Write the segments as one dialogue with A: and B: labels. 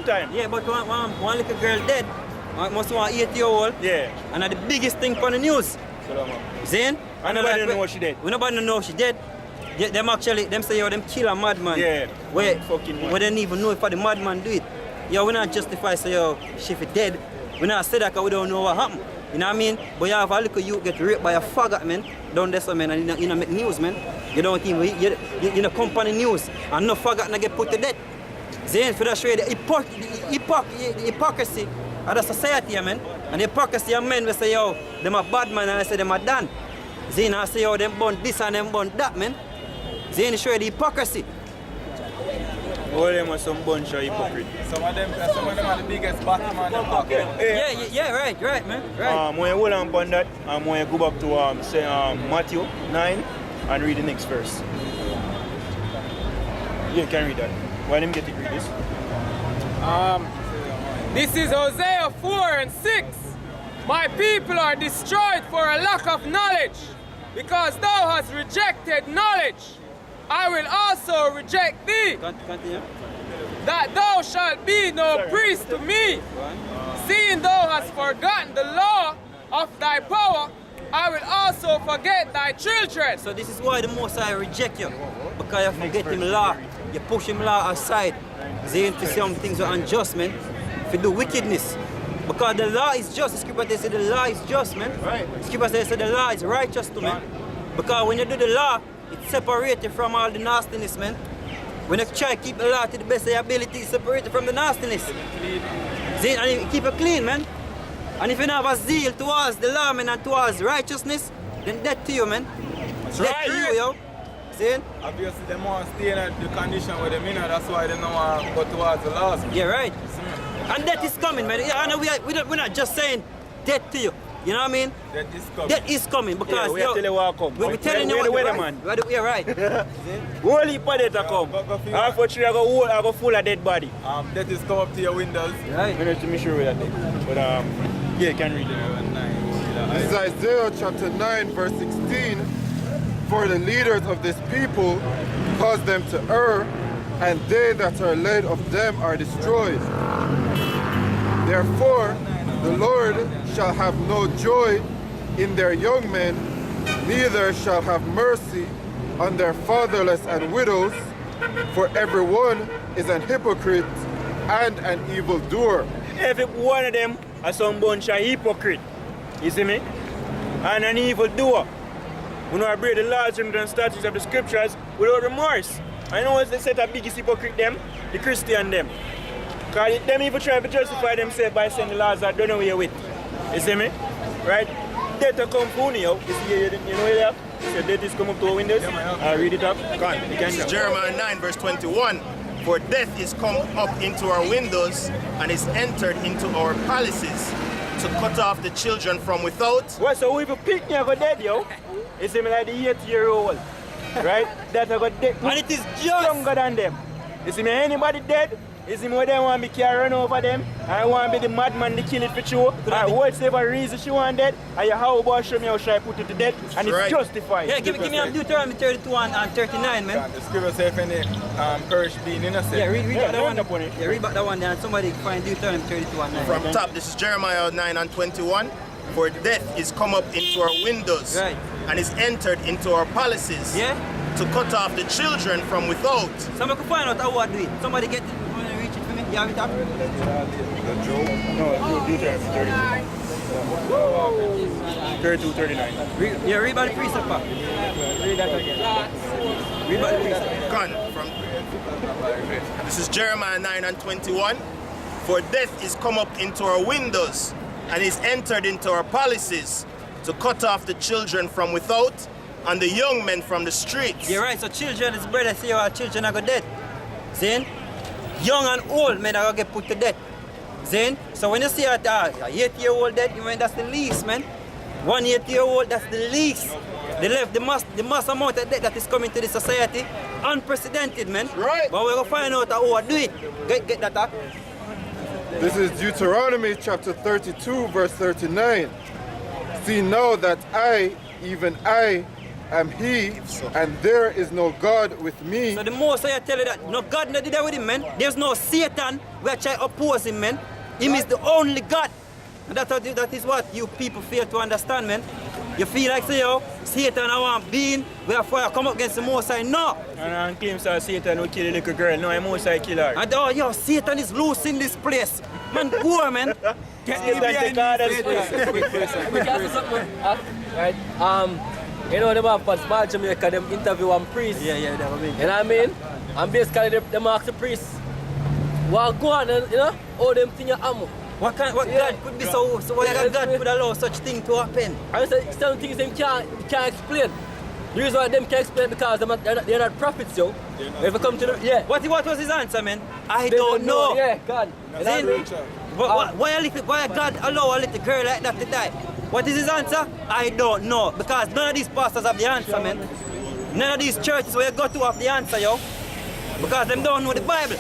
A: big time.
B: Yeah, but one little girl dead. Must want 8-year-old.
A: Yeah.
B: And that's the biggest thing for the news. Zane?
A: And nobody know she dead.
B: We nobody know she dead. Them actually, them say, yo, them kill a madman.
A: Yeah.
B: Where,
A: Fucking man.
B: we don't even know if the madman do it. Yo, we not justify say, yo, she fi dead. We not say that because we don't know what happened. You know what I mean? But you have a little youth get raped by a faggot, man. Down there, so, man, and you know make news, man. You don't think, you know, company news. And no faggot not get put to death. Zane, for that show you the hypocrisy of the society, man. And the hypocrisy of men, we say, yo, them a bad man, and I say them a done. Zane, I say, yo, them burn this and them burn that, man. Zane, show you the hypocrisy.
A: All them are some bunch of hypocrites.
C: Some of them are the biggest Batman in the market.
B: Yeah, right, man. Right.
A: When you hold on upon that, when you go back to Matthew 9 and read the next verse. You can read that. Why let me get it, read this.
D: This is Hosea 4:6. My people are destroyed for a lack of knowledge. Because thou hast rejected knowledge, I will also reject thee.
B: Continue.
D: That thou shalt be no priest to me. Seeing thou hast forgotten the law of thy power, I will also forget thy children.
B: So this is why the Most High reject you. Because you forget him law. You push him law aside. Saying to some things are unjust, man. If you do wickedness. Because the law is just. The scripture says the law is just, man.
A: Right.
B: The scripture says the law is righteous to man. Because when you do the law, it separates you from all the nastiness, man. When you try to keep the law to the best of your ability, it separates you from the nastiness. See, and you keep it clean, man. And if you don't have a zeal towards the law, man, and towards righteousness, then death to you, man.
A: That's
B: death
A: right.
B: to you, yo. See?
C: Obviously, they want to stay in the condition where they're in, that's why they don't want to go towards the laws.
B: Yeah, right. And death is coming, man. I know we're not just saying death to you. You know what I mean?
C: That is coming.
B: Death is coming because
A: Yeah, we have to tell you what come.
B: we're telling you
A: We're
B: what
A: the
B: right.
A: weatherman.
B: Yeah, right.
A: Whole heap of death come. Half a tree I go full of dead body.
C: That is come up to your windows.
B: Right.
A: I'm not too sure with that thing. But yeah, you can read it.
E: This is Isaiah chapter 9 verse 16. For the leaders of this people cause them to err, and they that are led of them are destroyed. Therefore the Lord shall have no joy in their young men, neither shall have mercy on their fatherless and widows, for everyone is an hypocrite and an evildoer.
A: Every one of them are some bunch of hypocrite. You see me? And an evildoer. We know I break the laws and statutes of the scriptures without remorse. I know what's the set of biggest hypocrite them? The Christian them. Because them even try to justify themselves by saying the laws are done away with. You see me? Right? Death will come for you. You know where they have? So death is come up to our windows. Read it up.
F: This is Jeremiah 9 verse 21. For death is come up into our windows and is entered into our palaces to cut off the children from without.
A: Well, so if you pick me, I go dead, yo. You see me like the 8-year-old. Right? That I got dead.
B: And it is just
A: Younger than them. You see me, anybody dead? You see me, where they want me to run over them? I want to be the madman to kill it for you. Whatever reason she want dead, and you how about show me how should I put it to death? And it's
F: right.
A: justified.
B: yeah, give me Deuteronomy 32 and 39, man.
C: The scripture says if any perish being innocent.
B: Yeah, read
A: Yeah,
B: back that one.
A: upon it.
B: Yeah, read back that one there and somebody find Deuteronomy 32 and 9.
F: From top, this is Jeremiah 9 and 21. For death is come up into our windows
B: Right.
F: and is entered into our palaces
B: Yeah?
F: to cut off the children from without.
B: Somebody could find out how I do it. Somebody get it, want to reach it for me? You have it up?
A: No, Deuteronomy 32, 39.
B: Yeah, read by the precept, pa. Read that again. Read by the precept.
F: Gone from. This is Jeremiah 9 and 21. For death is come up into our windows and is entered into our palaces to cut off the children from without and the young men from the streets.
B: You're right, so children, his brother say our children are going dead. See? Young and old men are going to get put to death. See? So when you see a 8-year-old dead, you mean that's the least, man. 1 8-year-old, that's the least. They left the mass amount of death that is coming to the society, unprecedented, man.
F: Right.
B: But we're going to find out how to do it. Get that up.
E: This is Deuteronomy chapter 32 verse 39. See now that I, even I, am He, and there is no God with me.
B: So the most I tell you that no God not did that with him, man. There's no Satan where try to oppose him, man. Him is the only God. And that is what you people fail to understand, man. You feel like say, yo, Satan I want being, wherefore I come up against the Most High. No.
A: And claims that Satan will kill the little girl. No, I'm Most High killer.
B: And oh, yo, Satan is loose in this place. Man, go, man.
A: Satan take all that space.
G: Right? You know, them have Small Jamaica, them interview one priest.
B: Yeah, that was me.
G: You know what I mean? And basically, them ask the priest, well, go on, and, you know, all them things are ammo.
B: What God could be so why God could allow such thing to happen?
G: I say some things them can't explain. The reason why them can't explain because they're not prophets, yo. If you come to the
B: What was his answer, man? I don't know.
G: Yeah, God.
B: Then, why God allow a little girl like that to die? What is his answer? I don't know. Because none of these pastors have the answer, man. None of these churches where you go to have the answer, yo. Because them don't know the Bible.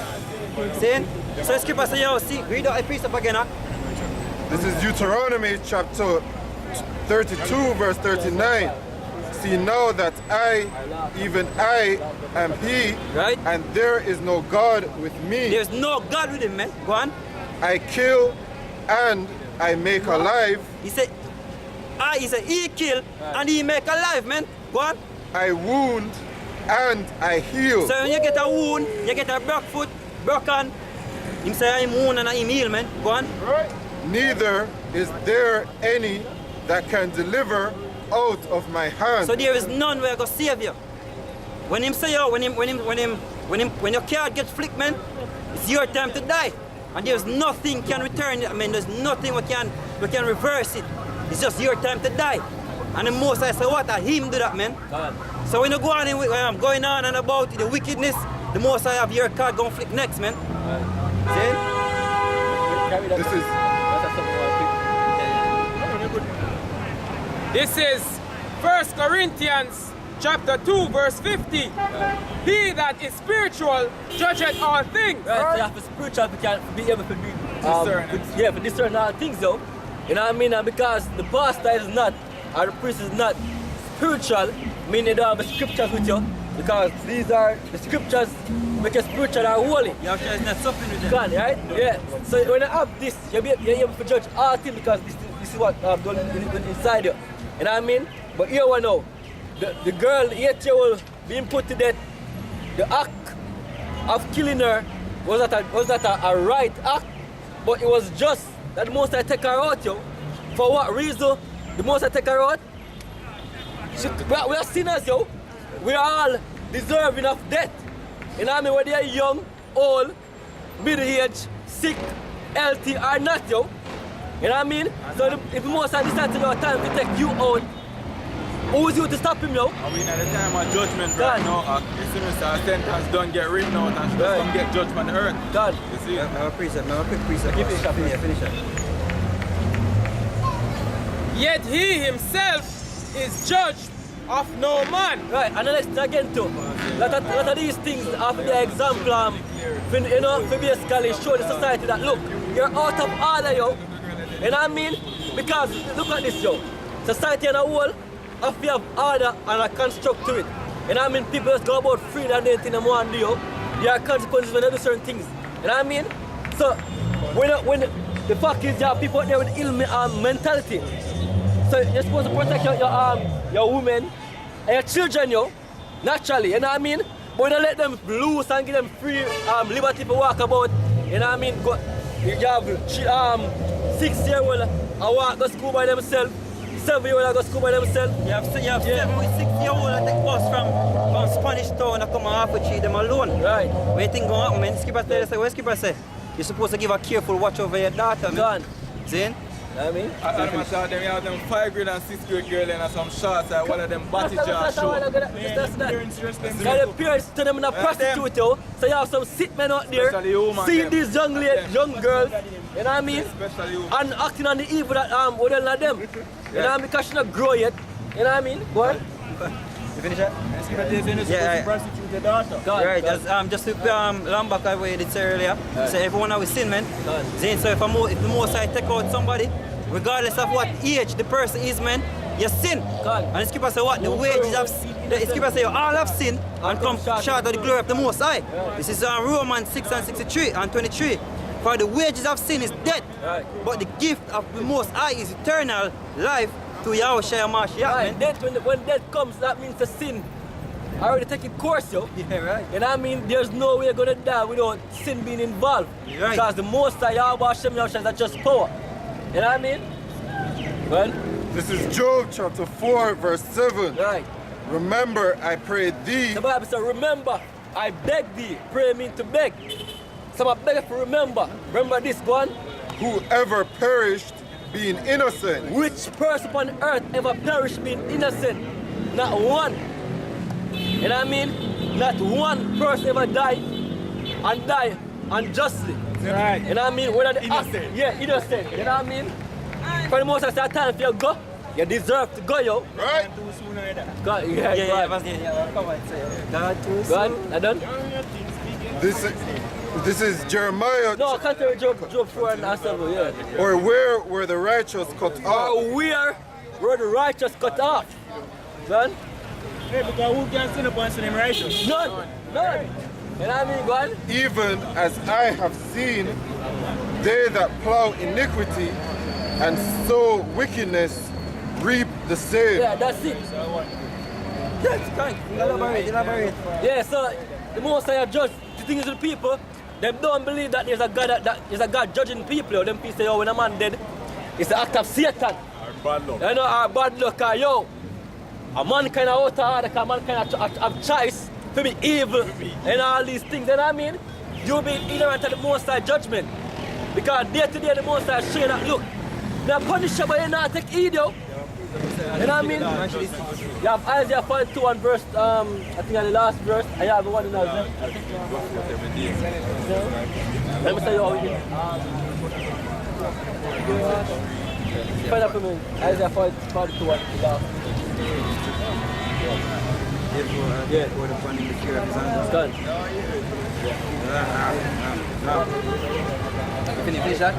B: See? So the scripture say, yo, see, read out a precept again, huh?
E: This is Deuteronomy chapter 32, verse 39. See now that I, even I, am He,
B: Right.
E: and there is no God with me.
B: There's no God with him, man. Go on.
E: I kill and I make alive.
B: He said, he kill and he make alive, man. Go on.
E: I wound and I heal.
B: So when you get a wound, you get a broke foot, broken. Him say I'm wound and I'm heal, man. Go on.
E: Neither is there any that can deliver out of my hand.
B: So there is none where I go save you. When him say, yo, when your card gets flicked, man, it's your time to die. And there's nothing can return it. I mean, there's nothing we can reverse it. It's just your time to die. And the most I say, what? Him do that, man.
G: God.
B: So when you go on and going on and about the wickedness, the most I have your card gonna flick next, man.
E: This is
D: This is 1 Corinthians chapter 2, verse 50. He that is spiritual judgeth all things.
G: Right, so you have to spiritual to can be able to be
C: Discern.
G: for discern all things though. You know what I mean? And because the pastor is not, or the priest is not spiritual, meaning they don't have the scriptures with you. Because these are the scriptures make you spiritual and holy.
B: Your card is not suffering with them.
G: God, right? Yeah. So when you have this, you're able to judge all things because this is what done inside you. You know what I mean? But here we know, the girl, 8-year-old, being put to death, the act of killing her was not a right act, but it was just that the Most High take her out, yo. For what reason? The Most High take her out? We are sinners, yo. We are all deserving of death. You know what I mean? Whether you're young, old, middle-aged, sick, healthy or not, yo. You know what I mean? So if the Most High decides to have time to take you out, who is you to stop him, yo?
C: And we in the time of judgment
G: God.
C: right now. As soon as our sentence don't get written out and she
G: Right.
C: don't get judgment on the earth.
G: God.
C: You see?
B: I have a precept, I have a quick precept.
G: Give it a
B: Finish it.
D: Yet he himself is judged of no man.
G: Right, and the next thing again too, lot of these things have to be an example, you know, for basically show the society that look, you're out of order, yo. You know what I mean? Because look at this, yo. Society in a whole have to have order and a construct to it. You know what I mean? People just go about free and anything they want to do, yo. There are consequences when they do certain things. You know what I mean? So when the fact is you have people out there with ill mentality. So you're supposed to protect your women and your children, yo, naturally, you know what I mean? But you don't let them loose and give them free liberty to walk about, you know what I mean? You have 6-year-old and walk go school by themselves, 7-year-old go school by themselves.
B: You have 7 with 6-year-old that take bus from Spanish Town and come and half treat them alone.
G: Right.
B: What do you think going to happen, man? Skipper tell you, what Skipper say? You're supposed to give a careful watch over your daughter, man.
G: Gone.
B: See?
G: You know what I mean?
C: I thought them, you have them 5th grade and 6th grade girl and some shots like one of them body jaw show.
G: That's the parents turn them in a prostitute, yo. So you have some sick men out there
C: Especially women,
G: seeing
C: them.
G: these young girls, you know what I mean?
C: Especially you.
G: And acting on the evil that we don't let them. You know what I mean? Because she not grow yet. You know what I mean? Go on.
B: You finish it? Yeah,
A: Prostitute your daughter.
G: God,
B: right,
G: God.
B: just to land back what you did say earlier. So everyone has sin, man.
G: God.
B: Zane, so if the Most High take out somebody, regardless of what age the person is, man, you sin.
G: God.
B: And the scripture say what? The wages of the scripture say all have sinned and come short of the glory of the Most High. This is Romans 6 and 63 and 23. For the wages of sin is death,
G: Right.
B: but the gift of the Most High is eternal life through Yahushua Mashiach.
G: Right, death, when death comes, that means the sin already taking course, yo.
B: Yeah, right.
G: And I mean, there's no way you're gonna die without sin being involved.
B: Right.
G: Because the Most High, Yahweh Hashem Yahushua, is just power. You know what I mean? Well,
E: This is Job chapter 4, verse 7.
G: right.
E: Remember, I pray thee.
G: The Bible says, remember, I beg thee. Pray mean to beg. So I beg you to remember. Remember this one.
E: Whoever perished being innocent.
G: Which person upon earth ever perished being innocent? Not one. You know what I mean? Not one person ever died unjustly.
A: Right.
G: You know what I mean? Whether the
A: Innocent.
G: Yeah, innocent. You know what I mean? For the most of the time, if you go, you deserve to go, yo.
E: Right?
G: God,
B: Yeah,
G: God.
B: come on, say it. God too
G: God,
B: soon.
G: I done?
E: This is Jeremiah.
G: No, contrary Job 4 and 7, yeah.
E: Or where were the righteous cut off?
G: Or where were the righteous cut off? God?
A: Hey, because who can sin upon sin him righteous?
G: None. None. You know what I mean, God?
E: Even as I have seen they that plow iniquity and sow wickedness reap the same.
G: Yeah, that's it.
B: That's kind. Elaborate.
G: Yeah, so the most I judge the thing is with the people, they don't believe that there's a God that there's a God judging people. Yo. Them people say, yo, when a man dead, it's the act of Satan.
C: Bad luck.
G: You know, our bad luck, yo. A man kind of out of order, a man kind of have choice to be evil and all these things. You know what I mean? You be ignorant of the Most High judgment. Because day to day the Most High showing that, look, they're punished but you not take heed, yo. You know what I mean? You have Isaiah 42 and verse, I think the last verse, I have one in there. Let me say you how it is. Find out for me, Isaiah 42 and the last.
B: Yeah, for the fun in the cure of his
G: It's done.
B: Can you finish that?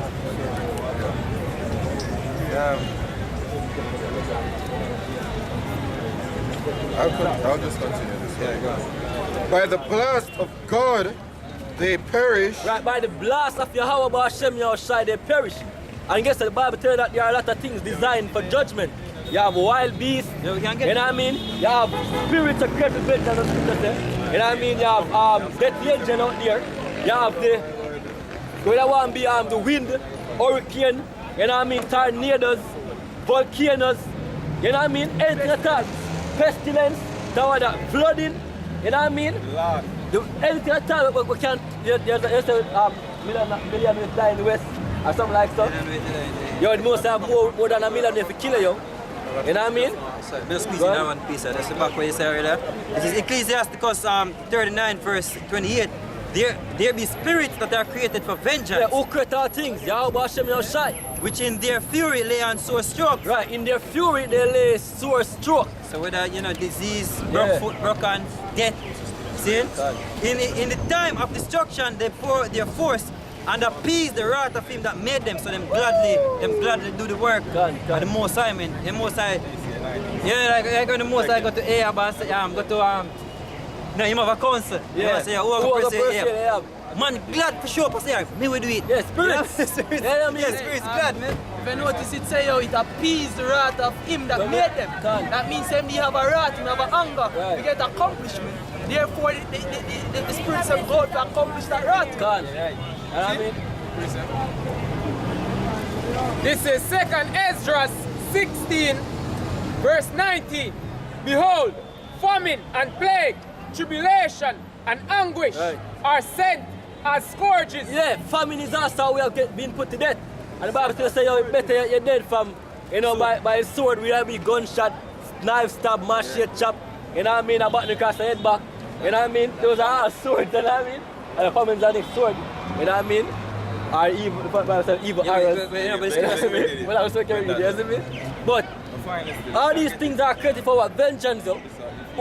E: I'll just continue this. By the blast of God, they perish.
G: Right, by the blast of Yahweh Hashem Yahushua, they perish. And guess what, the Bible tells that there are a lot of things designed for judgment. You have wild beasts,
B: Yeah, we can
G: you
B: get
G: know what I mean? You have spirits of great revenge, as the scripture says. You know what I mean? You have death legend out there. You have the, where I want to be the wind, hurricane, you know what I mean? Tornadoes, volcanoes, you know what I mean? Anything at all. Pestilence, that flooding, you know what I mean?
C: Lord.
G: Anything at all, we can't, there's a million die in the West, or something like that. Yo, the most have more than a million if you kill you. You know what I mean?
B: So, just squeeze in that one piece. That's the back where you say right there. It is Ecclesiasticus 39 verse 28. There be spirits that are created for vengeance,
G: Yeah, who create all things? Yahweh Hashem Yahushua.
B: which in their fury lay on sore strokes.
G: Right, in their fury they lay sore stroke.
B: So whether disease,
G: Yeah.
B: broke foot, broken, death. See? In the time of destruction, they pour their force and appease the wrath of him that made them. So them gladly do the work.
G: God.
B: And the Most High, man. The Most High. Yeah, like when the Most High go to Ahab and say, go to no, him have a council.
G: Yeah.
B: Say,
G: Who are the person
B: Ahab.
G: they have?
B: Man, glad for sure, Pastor. Me will do it.
G: Yeah, spirits.
B: Yeah, spirits.
G: Yeah, I mean,
B: Yeah, spirits glad, man.
H: If you notice it say, it appeased the wrath of him that made them.
G: Can.
H: That means them they have a wrath, they have a anger,
G: Right.
H: to get accomplishment. Therefore, the spirits of God to accomplish that wrath.
G: Can. You know what I mean?
D: This is 2nd Esdras 16, verse 19. Behold, famine and plague, tribulation and anguish
G: Right.
D: are sent as scourges.
G: Yeah, famine is also how we have been put to death. And the Bible still say, yo, better you're dead from, by a sword, we have be gunshot, knife stab, machete chop, you know what I mean, a button across the head back, you know what I mean? Those are all swords, you know what I mean? And the famine's are the sword, you know what I mean? Or evil, the Bible says evil arrows. Well, I was talking about it, you know what I mean? But all these things are created for what? Vengeance, yo.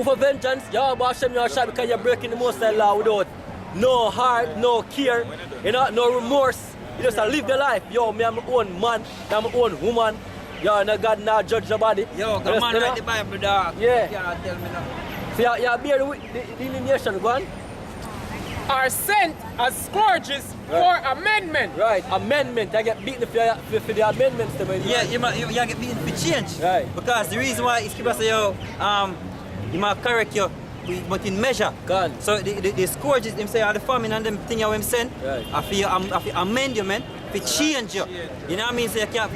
G: For vengeance, Yahweh Hashem Yahushua, because you're breaking the Most High law without no heart, no care, no remorse. You just live the life. Yo, me, I'm my own man, I'm my own woman. Yo, no God now judge nobody.
B: Yo, the man write the Bible, dog.
G: Yeah.
B: You cannot tell me no.
G: So you bear the nation, go on.
D: Are sent as scourges for amendment.
G: Right, amendment. I get beaten for the amendments.
B: Yeah, you get beaten for change.
G: Right.
B: Because the reason why is people say, yo, you might correct you, but in measure.
G: Gone.
B: So the scourges, them say, are the famine and them thing you him send.
G: Right.
B: I feel amend you, man. To change you. You know what I mean? So you can't,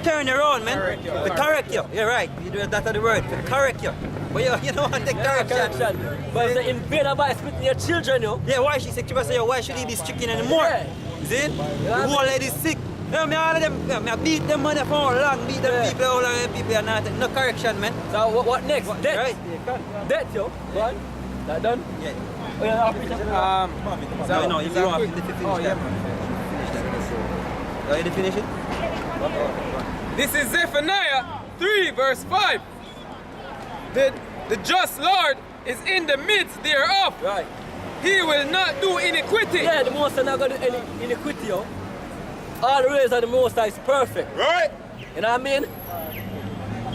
B: turn around, man. To correct you. You're right. You do that the word. To correct you. But you don't want to take correction.
G: But it's the invader by spitting your children, yo.
B: Yeah, why she say, why should he be stricken anymore?
G: Yeah.
B: See? The whole lady sick. Yeah, me all of them, I beat them money for how long, beat them people, how long people are not, no correction, man.
G: So what next? Death.
B: Right?
G: Death, yo. Go on. That done?
B: Yeah.
G: Oh, yeah,
B: No, if you want to finish that. Are you to finish it?
D: This is Zephaniah 3 verse 5. The just Lord is in the midst thereof.
G: Right.
D: He will not do iniquity.
G: Yeah, the Most High not going to do any iniquity, yo. All the ways of the Most High is perfect.
F: Right?
G: You know what I mean?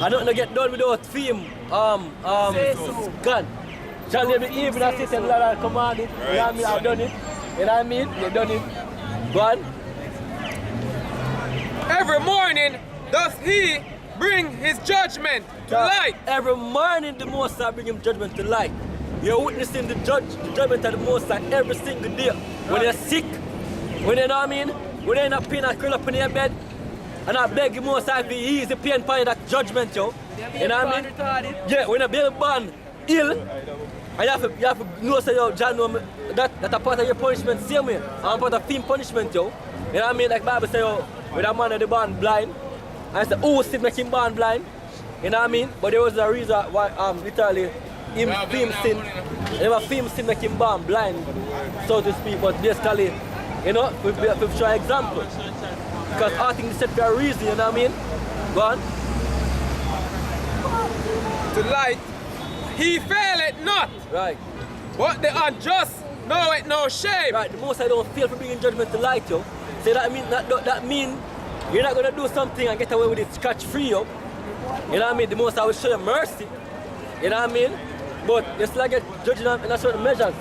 G: I don't get done without theme. Gun. Shall they be evil and sit and Lord command it? You know what I mean? I've done it. You know what I mean? They've done it. Go on.
D: Every morning does he bring his judgment to light.
G: Every morning the Most High bring him judgment to light. You're witnessing the judgment of the Most High every single day. When you're sick, when you know what I mean? When you're in a pain and curl up in your bed, and I beg the Most High to ease the pain for that judgment, yo. You know what I mean? Yeah, when a baby born ill, and you have to know, say, yo, John, know that a part of your punishment, same way. I'm part of theme punishment, yo. You know what I mean? Like Bible say, yo, when a man is born blind, and I say, who still make him born blind? You know what I mean? But there was a reason why, literally, him film sin make him born blind, so to speak. But basically, you know, we show example. Because all things set for a reason, you know what I mean? Go on.
D: To light, he faileth not.
G: Right.
D: But the unjust knoweth no shame.
G: Right, the Most High don't fail for bringing judgment to light, yo. So that mean you're not gonna do something and get away with it scratch free, yo. You know what I mean? The Most High will show you mercy. You know what I mean? But it's like judging in a certain measures.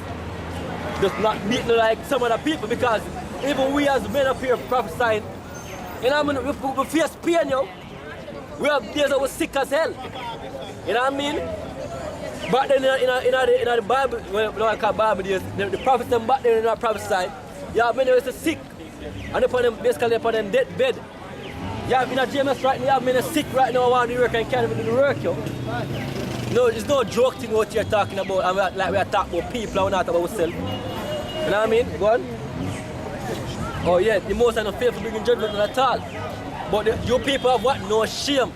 G: Just not beating like some other people, because even we as men up here prophesying, you know what I mean? We face pain, yo. We have days that we're sick as hell. You know what I mean? Back then in the Bible, when I call Bible days, the prophets them back then in our prophesy, you have many who are sick. And upon them, basically upon them dead bed. You have in a GMS right now, you have many sick right now want to work and can't even do the work, yo. No, it's no joke thing what you're talking about, and like we are talking about people and not about ourselves. You know what I mean? Go on. Oh yeah, the Most High don't fail for bringing judgment at all. But you people have what? No shame.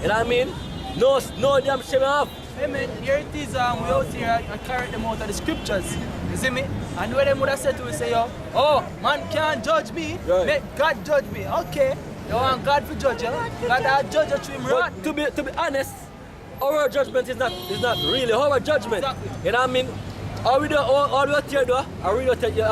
G: You know what I mean? No damn shame you have.
H: Hey man, here it is, we out here and carry them out of the scriptures. You see me? And where them would have said to us, say, yo, oh, man can't judge me,
G: right.
H: Let God judge me. Okay, you want God to judge you? God will judge you through him right.
G: To be honest, our judgment is not really our judgment.
H: Exactly.
G: You know what I mean? All we do, I really tell you,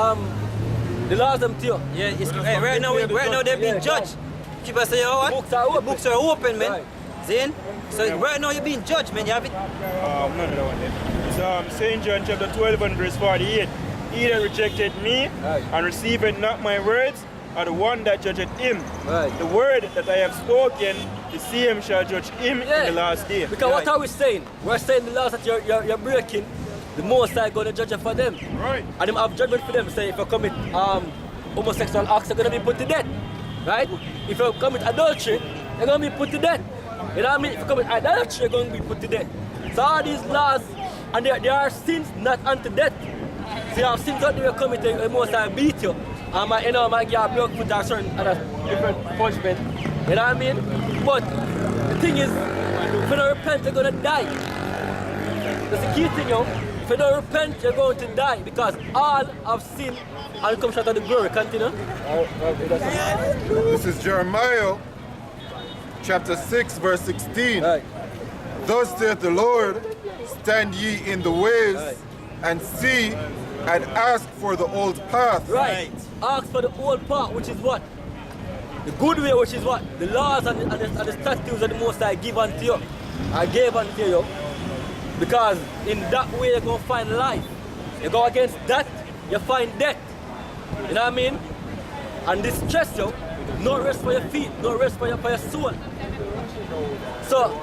G: the laws them to you.
B: Yeah, right now they're being judged. People say, oh, what? Books are open, man.
G: Right.
B: See? So right now you're being judged, man. You have it.
A: None of that one then. It's St. John chapter 12 and verse 48. He that rejected me and receiveth not my words are the one that judgeth him.
G: Right.
A: The word that I have spoken, the same shall judge him in the last day.
G: Because what are we saying? We're saying the laws that you're breaking, the Most High going to judge you for them.
A: Right.
G: And them have judgment for them. Say if you commit homosexual acts, you're going to be put to death. Right? If you commit adultery, you're going to be put to death. You know what I mean? If you commit idolatry, you're going to be put to death. So all these laws, and there are sins not unto death. So you have sins that you commit, the Most High beat you. And might give you a blood foot or certain other different punishment. You know what I mean? But the thing is, if you don't repent, you're going to die. That's the key thing, yo. If you don't repent, you're going to die. Because all have sinned and come short of the glory. Continue.
E: This is Jeremiah chapter 6 verse 16.
G: Right.
E: Thus saith the Lord, stand ye in the ways and see and ask for the old path.
G: Right. Ask for the old path, which is what? the good way, which is what? The laws and the statutes of the Most High give unto you. I gave unto you. Because in that way you're going to find life. You go against that, you find death. You know what I mean? And this stress you, no rest for your feet, no rest for your soul. So,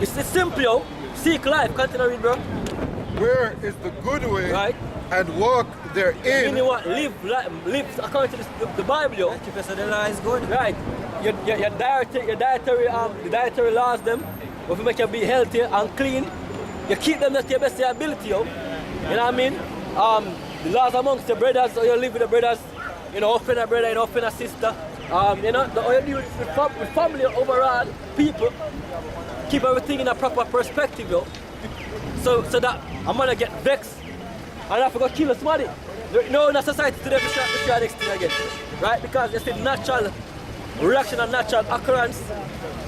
G: it's simple, yo. Seek life, continue read, bro.
E: Where is the good way,
G: Right.
E: and walk therein.
G: You what? Live according to the Bible, yo.
B: Keep the law is good.
G: Right. Your dietary laws them, if you make you be healthy and clean, you keep them to your best ability, yo. You know what I mean? The laws amongst your brothers, or you live with the brothers, you know, offend a brother, you know, offend a sister. You know, all you deal with family overall, people, keep everything in a proper perspective, yo. So that I'm gonna get vexed and I forgot to kill somebody. No, in a society today we try next thing again. Right? Because it's a natural reaction and natural occurrence.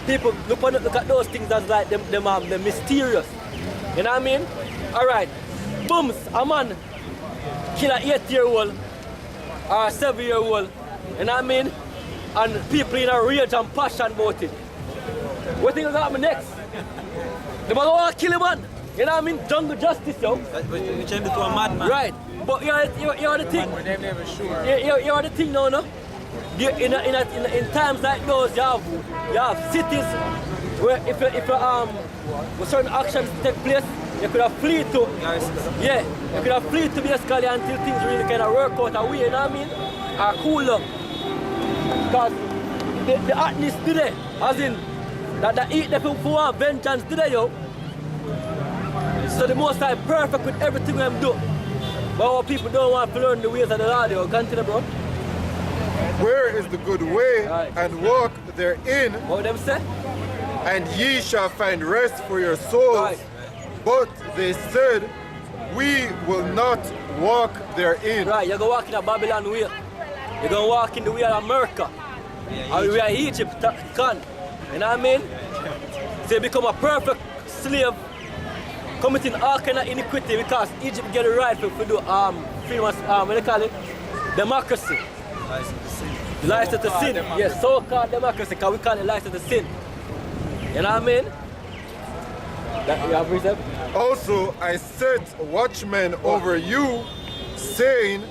G: People look at those things as like them mysterious. You know what I mean? Alright. Booms, a man kill an 8-year-old or a 7-year-old. You know what I mean? And people in a rage and passion about it. What think is gonna happen next? They might want to kill him, man. You know what I mean? Jungle justice, yo.
B: We change it to a madman.
G: Right. But you're the thing.
C: They're never sure.
G: You're the thing now, no? In times like those, you have cities where if where certain actions take place, you could have flee to. Yeah, you could have flee to basically until things really kind of work out a way, you know what I mean? Or cool down. Because the hotness today, as in that the eat the people who want vengeance today, yo. So the Most High perfect with everything we do. But our people don't want to learn the ways of the Lord, yo. Continue, bro.
E: Where is the good way,
G: Right.
E: and walk therein,
G: What them say?
E: and ye shall find rest for your souls.
G: Right.
E: But they said, we will not walk therein.
G: Right, you're going to walk in a Babylon way. You're going to walk in the way of America. And we are Egypt, can. You know what I mean? So you become a perfect slave, committing all kind of iniquity because Egypt get it right to do freedom, what do they call it? Democracy. License to sin. Yes, so-called democracy, because we call it license to sin. You know what I mean? That, you have precept?
E: Also I set watchmen over you, saying,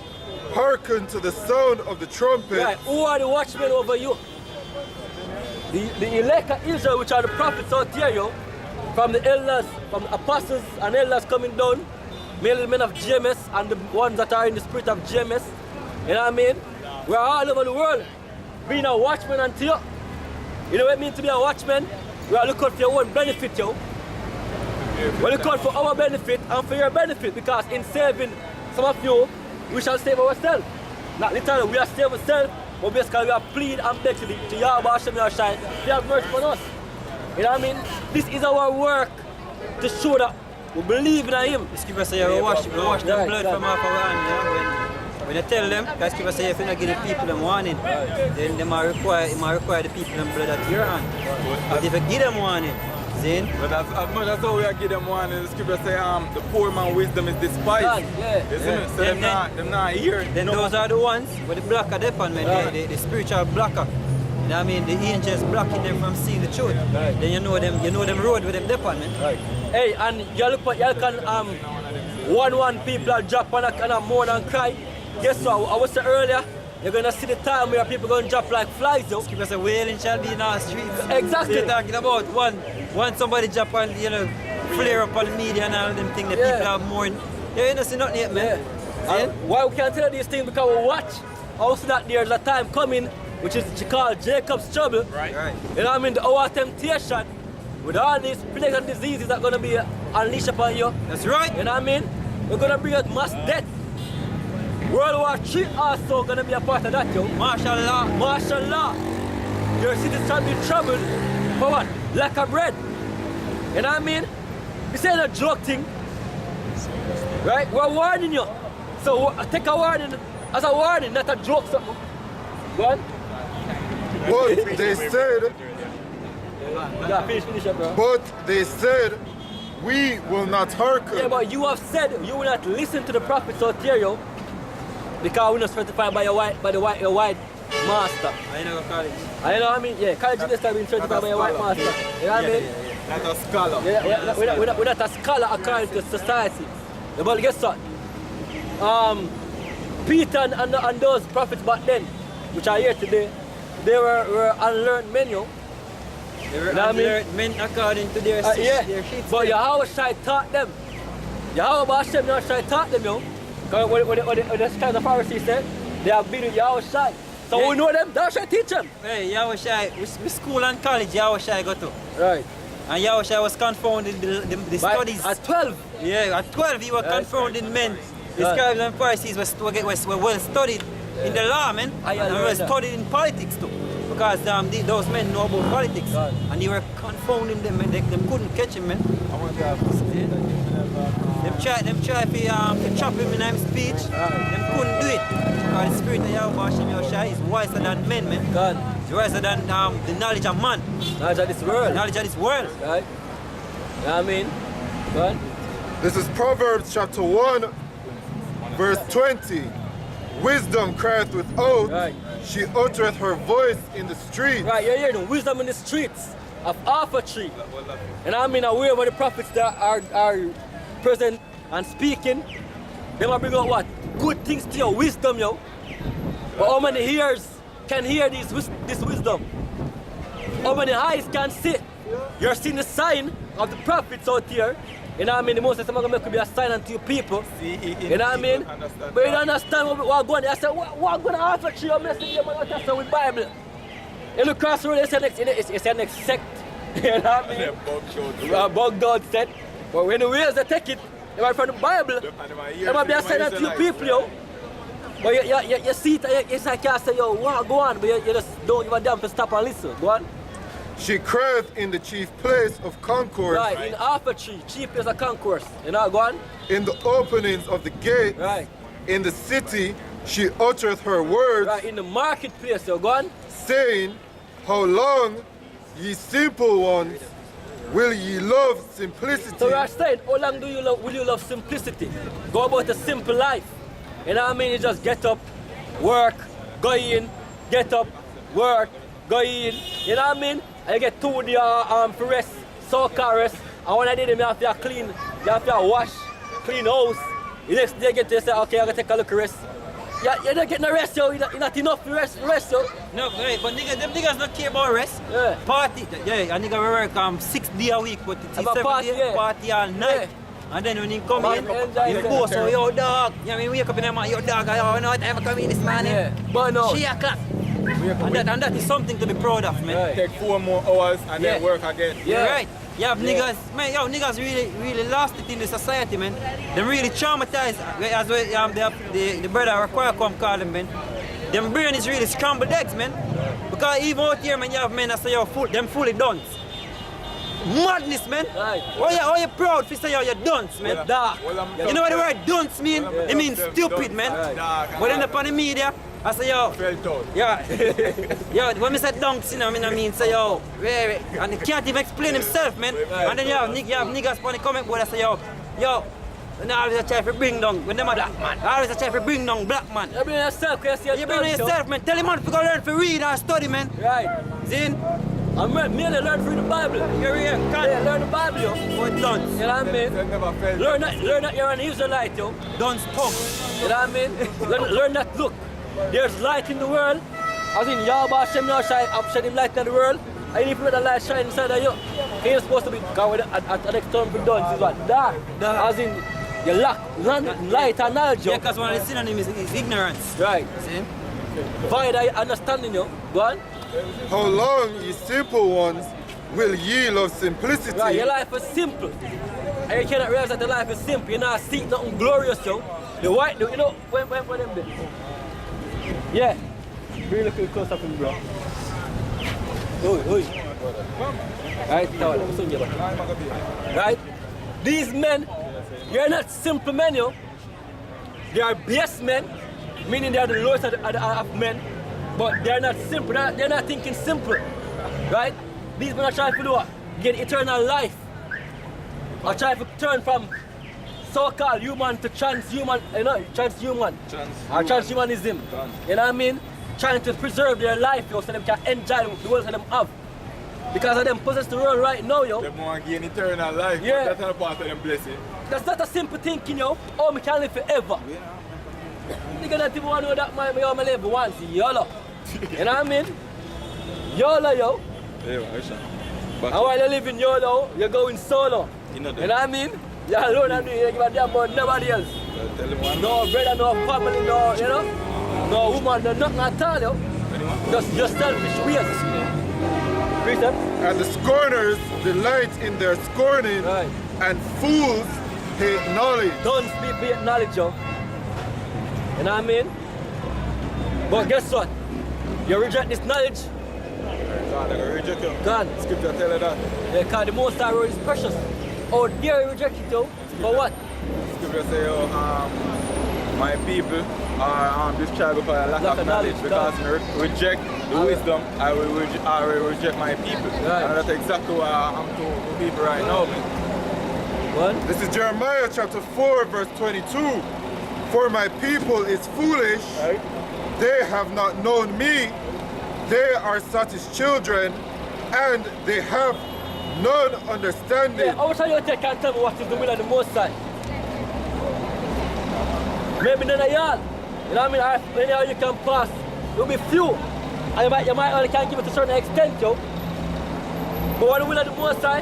E: hearken to the sound of the trumpet.
G: Right, who are the watchmen over you? The elect of Israel, which are the prophets out here, yo, from the elders, from the apostles and elders coming down, mainly the men of James and the ones that are in the spirit of James. You know what I mean? We're all over the world being a watchman unto you. You know what it means to be a watchman? We are looking for your own benefit, yo. We're looking for our benefit and for your benefit, because in saving some of you, we shall save ourselves. Not literally, we are saving ourselves, but basically we are plead and beg to Yahweh Hashem Yahshai to have mercy on us. You know what I mean? This is our work to show that we believe in Him.
B: The scripture say we wash the blood from off our hand. You know? When you tell them, the scripture say if you not give the people them warning, then they might require the people them blood at your hand. But if you give them warning, then
C: But that's how we are give them one. The scripture say the poor man wisdom is despised.
G: Yeah.
C: You see me? So them not here.
B: then those are the ones with the blocker depend, man, the spiritual blocker. You know what I mean? The angels blocking them from seeing the truth.
G: Right.
B: Then you know them road with them depend, man.
G: Right. Hey, and you look at you can one people drop and a mourn and cry. Guess what? I was saying earlier, you're gonna see the time where people gonna drop like flies, yo.
B: Scripture say wailing shall be in our streets.
G: Exactly.
B: You're talking about one somebody drop and flare up on the media and all them things that
G: Yeah.
B: people have mourn. You ain't see nothing yet, man.
G: And why we can't tell you these things? Because we watch. Also that there's a time coming which is called Jacob's trouble.
B: Right.
G: You know what I mean? The hour of temptation with all these plagues and diseases that are gonna be unleashed upon you.
B: That's right.
G: You know what I mean? We're gonna bring out mass death. World War III also gonna be a part of that, yo.
B: Martial law.
G: Martial law. Your cities shall be troubled for what? Lack of bread. You know what I mean? This ain't a joke thing. Right? We're warning you. So take a warning as a warning, not a joke something. Go on.
E: But they said,
G: Yeah, finish up, bro.
E: but they said, we will not hearken.
G: Yeah, but you have said you will not listen to the prophets out here, yo. Because we're not certified by your white master.
B: I know college.
G: I know what I mean? Yeah, college is being certified by a white master. You know what I mean?
C: Like a scholar.
G: Yeah, we're not a scholar according to society. Yeah, but guess what? Peter and those prophets back then, which are here today, they were unlearned men, yo.
B: They were
G: You know what I mean?
B: unlearned men according to their
G: Yeah,
B: sheets.
G: but Yahweh Shai taught them. Yahweh Hashem Shai taught them, yo. Because what the kind of Pharisees said, they have been with Yahweh Shai. So
B: Yeah.
G: we know them, Yahweh Shai teach them.
B: Hey, Yahweh Shai, we school and college Yahweh Shai go to.
G: Right.
B: And Yahweh Shai was confounding the studies.
G: At 12.
B: Yeah, at 12 he was
G: Right.
B: confounding men. The
G: Right.
B: scribes and Pharisees were well studied in the law, man.
G: I
B: And
G: learned
B: were
G: that.
B: studied in politics too. Because those men know about politics.
G: Right.
B: And they were confounding them, and they couldn't catch him, man. Them try to trap him in his speech. Them couldn't do it. Because the spirit of Yahweh Hashem Yahushua is wiser than men, man.
G: God.
B: It's wiser than the knowledge of man.
G: Knowledge of this
B: The
G: world.
B: knowledge of this world.
G: Right? You know what I mean? God.
E: This is Proverbs chapter 1, verse 20. Wisdom crieth without,
G: Right.
E: she uttereth her voice in the street.
G: Right, you're hearing wisdom in the streets of Alpha Tree. And I mean, aware of the prophets that are present and speaking, they might bring out what? Good things to your wisdom, yo. But how many ears can hear this wisdom? How many eyes can see? You're seeing the sign of the prophets out here. You know what I mean? The most of them are going to be a sign unto you people. You know what I mean? But you don't understand what going on. I said, what going to Alpha Tree? Your message, man, what that's with Bible. You look across the road, it's your next sect. You know what I mean? A bugged out set. But when the ways they take it, they might from the Bible. They might be a sign unto you people, yo. But you see it, it's like you say, yo, what go on? But you just don't give a damn to stop and listen. Go on.
E: She crieth in the chief place of concourse,
G: Right, in Alpha Tree, chief is a concourse. You know, go on.
E: in the openings of the gate,
G: Right.
E: in the city, she uttereth her words,
G: Right, in the marketplace, yo, go on.
E: saying, How long, ye simple ones, will ye love simplicity?
G: So we are saying, how long will you love simplicity? Go about a simple life. You know what I mean? You just get up, work, go in, get up, work, go in. You know what I mean? And you get 2 days for rest, so-called rest. And when I did it, you have to clean, you have to wash, clean house. The next day you get to say, okay, I'm going to take a look at rest. You're not getting a rest, yo. You're not enough to rest, yo.
B: No, right, but them niggas don't care about rest.
G: Yeah.
B: Party, yeah, a nigga will work 6 days a week, but it's
G: Have a
B: 7
G: party,
B: days,
G: yeah.
B: party all night.
G: Yeah.
B: And then when you come
G: Man,
B: in,
G: enjoy
B: you
G: it.
B: go, so yo dog, you know, I mean, wake up in the morning, yo dog, you know what time I come in this morning?
G: Yeah. But no.
B: 3 o'clock. And that is something to be proud of, man.
G: Right.
C: Take 4 more hours and then
B: Yeah.
C: work again.
G: Yeah.
B: You're right. You have niggas, man, yo, niggas really lost it in the society, man. Them really traumatized, as well, the brother Raquel come call them, man. Them brain is really scrambled eggs, man. Because even out here, man, you have men that say, yo, them fully dunce. Madness, man.
G: Right.
B: Why you proud to say, yo, you're dunce, man?
G: Dark.
B: You know what the word dunce mean? It means stupid, man. But then upon the media, I say, yo,
C: Felt out.
B: yeah, yeah. When I say dunks, you know, I mean, say, yo, and he can't even explain himself, man. And then you have niggas on the comment board that say, yo, and I always try to bring down, when them a black man, I always try to bring down black man.
G: You bring yourself, because
B: You bring yourself, man. Tell him man to go learn to read and study, man.
G: Right.
B: Zin,
G: I'm merely learn through the Bible.
B: you're here,
G: Yeah,
B: can't
G: learn the Bible, yo. You
B: go dunce.
G: know what I mean?
C: They never felt
G: Learn that you're an Israelite, yo.
B: Dunce tongue.
G: You know what I mean? learn that, look, there's light in the world. As in, Yahweh Hashem now I've shed him light in the world. And if you let the light shine inside of you, he is supposed to be, because at the next term for done is what? Dark. As in, you lack light and knowledge, yo.
B: Yeah, because one of the synonyms is ignorance.
G: Right.
B: See?
G: Void of understanding, yo. Go on.
E: How long, ye simple ones, will ye love simplicity?
G: Right, your life is simple. And you cannot realize that the life is simple. You're not seeing nothing glorious, yo. The white, you know, when them did. Yeah. Really look close up in, bro. Oi. Right, now, let me show you about. Right? These men, you're not simple men, yo. They are base men, meaning they are the lowest of men, but they are not simple. They're not thinking simple. Right? These men are trying to do what? Get eternal life. Are trying to turn from so-called human to transhuman, you know, transhuman. Or transhumanism. You know what I mean? trying to preserve their life, yo, so they can enjoy the world that them have. Because of them possess the world right now, yo.
C: They want to gain eternal life.
G: Yeah.
C: That's not part of them blessing.
G: That's not a simple thinking, yo. Oh, me can live forever. Nigga not even want to know that my live once, YOLO. You know what I mean? YOLO, yo.
C: Yeah, man,
G: And while you live in YOLO, you're going solo. You know what I mean? You're alone and you give a damn about nobody else.
C: Tell them one.
G: No brother, no family, no, you know? No woman, no nothing at all, yo. Just selfish ways. Precept?
E: And the scorners delight in their scorning,
G: Right.
E: and fools hate knowledge.
G: Don't speak with knowledge, yo. You know what I mean? But guess what? You reject this knowledge,
C: God, they're going to reject you.
G: God.
C: Scripture tell you that.
G: Because the Most High word is precious. Oh, dare you reject it, yo? For what?
C: Scripture say, my people are destroyed because of lack of knowledge. Because we reject the wisdom, I will reject my people.
G: Right.
C: And that's exactly what I'm to the people right now, man.
G: What?
E: This is Jeremiah chapter 4, verse 22. For my people is foolish, they have not known me, they are such as children, and they have none understanding.
G: Yeah, I wish you can tell me what is the will of the Most High. Maybe none of y'all. You know what I mean? Anyhow you can pass. There'll be few. And you might only can give it to a certain extent, yo. But what the will of the Most High?